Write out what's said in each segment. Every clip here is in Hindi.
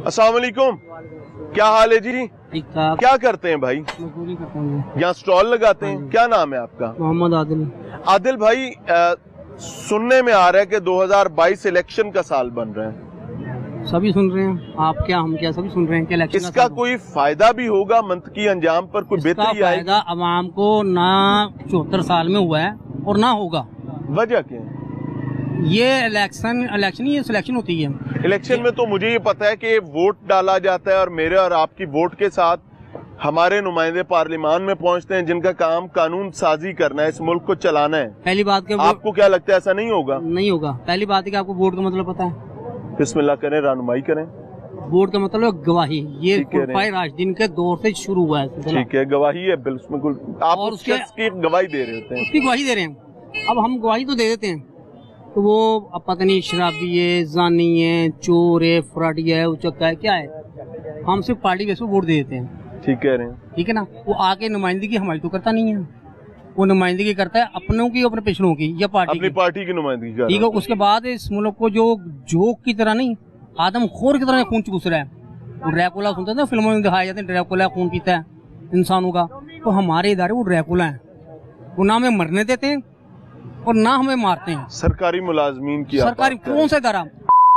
अस्सलाम वालेकुम, क्या हाल है जी? क्या करते हैं भाई? मजदूरी करता हूँ। यहाँ स्टॉल लगाते हैं, क्या नाम है आपका? मोहम्मद आदिल। आदिल भाई, सुनने में आ रहा है कि 2022 इलेक्शन का साल बन रहा है। सभी सुन रहे हैं, आप क्या हम क्या सभी सुन रहे हैं कि इलेक्शन इसका कोई फायदा भी होगा मंतकी अंजाम पर? कोई बेहतरी आएगी? फायदा अवाम को ना 74 साल में हुआ है और ना होगा। वजह क्या है? ये इलेक्शन ही सिलेक्शन होती है। इलेक्शन में तो मुझे ये पता है कि वोट डाला जाता है और मेरे और आपकी वोट के साथ हमारे नुमाइंदे पार्लियामान में पहुंचते हैं जिनका काम कानून साजी करना है, इस मुल्क को चलाना है। पहली बात के आपको क्या लगता है ऐसा नहीं होगा? नहीं होगा। पहली बात है कि आपको वोट का मतलब पता है? बिस्मिल्लाह करें, रहनुमाई करें। वोट का मतलब है गवाही। ये राजदीन के दौर से शुरू हुआ है। ठीक है, गवाही है, बिल्कुल। आप उस शख्स की गवाही दे रहे होते हैं। उसकी गवाही दे रहे हैं। अब हम गवाही तो दे देते हैं, तो वो अब पता नहीं शराबी है, जानी है, चोर है, फराडी है, उचक्का है, क्या है। हम सिर्फ पार्टी बेस पे वोट दे देते हैं। ठीक कह रहे हैं, ठीक है ना। वो आके नुमाइंदगी हमारी तो करता नहीं है, वो नुमाइंदगी करता है अपनों की, अपने पिछड़ों की या अपनी पार्टी की नुमाइंदगी कर। ठीक है। उसके बाद इस मुल्क को जो जोक की तरह नहीं, आदमखोर की तरह खून चूस रहा है। ड्रैकुला सुनते थे ना, फिल्मों में दिखाया जाते हैं, ड्रैकुला खून पीता है इंसानों का। तो हमारे इदारे वो ड्रैकुला है, वो ना हमें मरने देते हैं और ना हमें मारते हैं। सरकारी मुलाजमीन की सरकारी कौन सा इदारा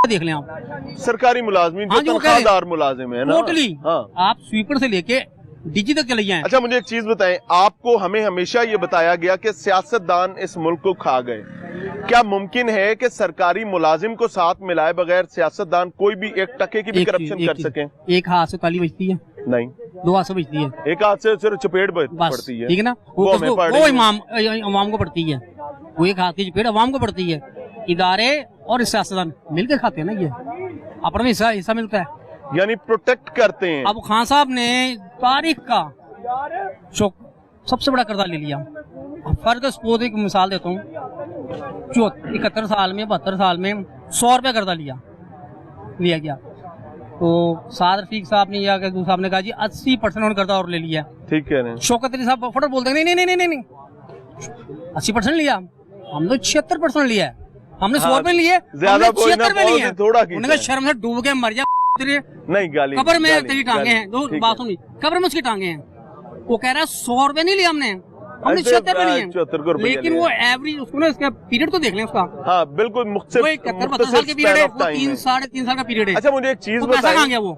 देख लें आप? सरकारी मुलाजमीन जो तनख्वाहदार मुलाजिम है ना, टोटली। आप स्वीपर से लेके डीजी तक चले जाएं। अच्छा, मुझे एक चीज बताएं, आपको हमें हमेशा ये बताया गया कि सियासतदान इस मुल्क को खा गए। क्या मुमकिन है कि सरकारी मुलाजिम को साथ मिलाए बगैर सियासतदान कोई भी एक टके की भी करप्शन कर सके? एक हाथ से ताली बजती है नहीं, दो हाथ से बजती है। एक हाथ से सिर्फ चपेट पड़ती है, ठीक है ना। वो अवाम को पड़ती है, वो एक हाथ की चपेट अवाम को पड़ती है। इदारे और सियासतदान मिलकर खाते हैं ना, ये अपना में हिस्सा मिलता है, यानी प्रोटेक्ट करते हैं। अब खान साहब ने तारीख का सबसे बड़ा कर्जा ले लिया। फर्क स्पोज एक मिसाल देता हूँ, 71 साल में 72 साल में 100 रुपया कर्जा लिया गया। तो साद रफीक साहब ने या दूसरे साहब ने कहा जी 80% उन्होंने कर्जा और ले लिया। ठीक है। शौकत अली साहब फटाफट बोलते हैं नहीं 80% लिया, हमने 76% लिया है, हमने 100 रुपए लिए, 76 में लिए। उन्होंने शर्म से डूब के मर जा नहीं, गाली कब्र में तेरी टांगे हैं। दो बात सुनी, कब्र में उसकी टांगे हैं। वो कह रहा है 100 रुपए नहीं लिया हमने 76 रुपए लिए, लेकिन वो एवरेज उसको ना, इसका पीरियड तो देख लें उसका। हाँ बिल्कुल, 71-72 साल के पीरियड है, वो 3 साढ़े 3 साल का पीरियड है। अच्छा, मुझे एक चीज बताइए, पैसा कहाँ गया? वो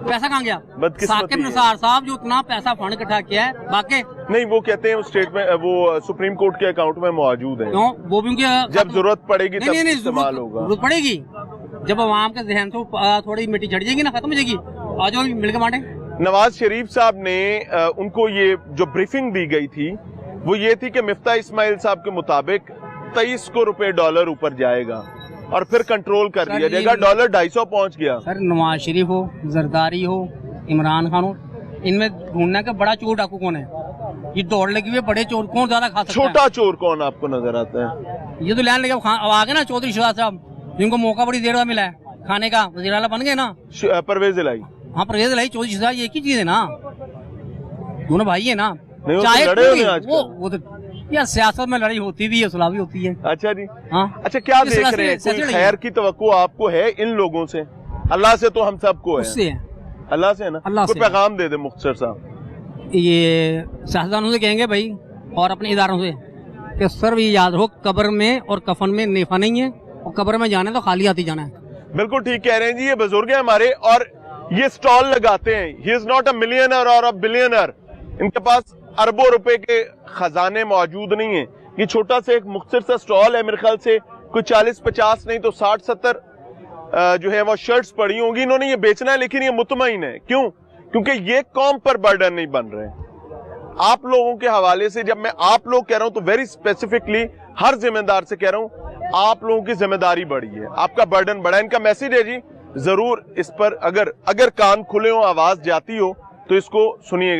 पैसा कहाँ गया? साकिब निसार साहब जो इतना पैसा फंड इकट्ठा किया है, बाकी नहीं, वो कहते हैं स्टेट में, वो सुप्रीम कोर्ट के अकाउंट में मौजूद है। वो भी उनके जब जरूरत पड़ेगी तब इस्तेमाल होगा। जरूरत पड़ेगी जब आवाम के जहन से थोड़ी मिट्टी झड़ जाएगी ना, खत्म हो जाएगी। आज मिलकर बांटे। नवाज शरीफ साहब ने उनको ये जो ब्रीफिंग दी गई थी वो ये थी कि मिफ्ता इस्माइल साहब के मुताबिक 23 को रुपए डॉलर ऊपर जाएगा और फिर कंट्रोल कर दिया जाएगा। डॉलर 250 पहुंच गया। सर, नवाज शरीफ हो, जरदारी हो, इमरान खान हो, इनमें ढूंढने का बड़ा चोर डाकू कौन है? ये दौड़ लगी हुई बड़े चोर कौन ज्यादा खा सकता है? छोटा चोर कौन आपको नजर आता है? ये तो लैंड लेके आ गए ना चौधरी शहजाद साहब, जिनको मौका बड़ी देर में मिला है खाने का, वज़ीर आला बन गए ना। परवेज इलाही, हाँ परवेज इलाही, चौधरी शहजाद, एक ही चीज है ना, दोनों भाई है ना। चाहे वो तो या सियासत में लड़ाई होती भी है, सुलह भी होती है। अच्छा जी, हाँ। अच्छा, क्या देख रहे हैं, कोई खैर की तवक्को आपको है इन लोगों से? अल्लाह से तो हम सबको है। उससे है, अल्लाह से है ना। अल्लाह से पैगाम दे दे मुख्तर साहब। ये सियासतदानों से कहेंगे भाई और अपने इदारों से कि सर ये याद रहो, कब्र में और कफन में नेफा नहीं है, और कब्र में जाना है तो खाली हाथी जाना है। बिल्कुल ठीक कह रहे हैं जी, ये बुजुर्ग हैं हमारे और ये स्टॉल लगाते हैं। He is not a millionaire और अ बिलियनर, इनके पास अरबों रुपए के खजाने मौजूद नहीं है। ये छोटा सा एक मुख्तर सा स्टॉल है, मेरे ख्याल से कोई 40-50 नहीं तो 60-70 जो है वो शर्ट्स पड़ी होंगी। इन्होंने ये बेचना है, लेकिन ये मुतमईन है। क्यों? क्योंकि ये कौम पर बर्डन नहीं बन रहे। आप लोगों के हवाले से जब मैं आप लोग कह रहा हूं तो वेरी स्पेसिफिकली हर जिम्मेदार से कह रहा हूं, आप लोगों की जिम्मेदारी बड़ी है, आपका बर्डन बड़ा है। इनका मैसेज है जी, जरूर इस पर अगर कान खुले हो, आवाज जाती हो तो इसको सुनिएगा।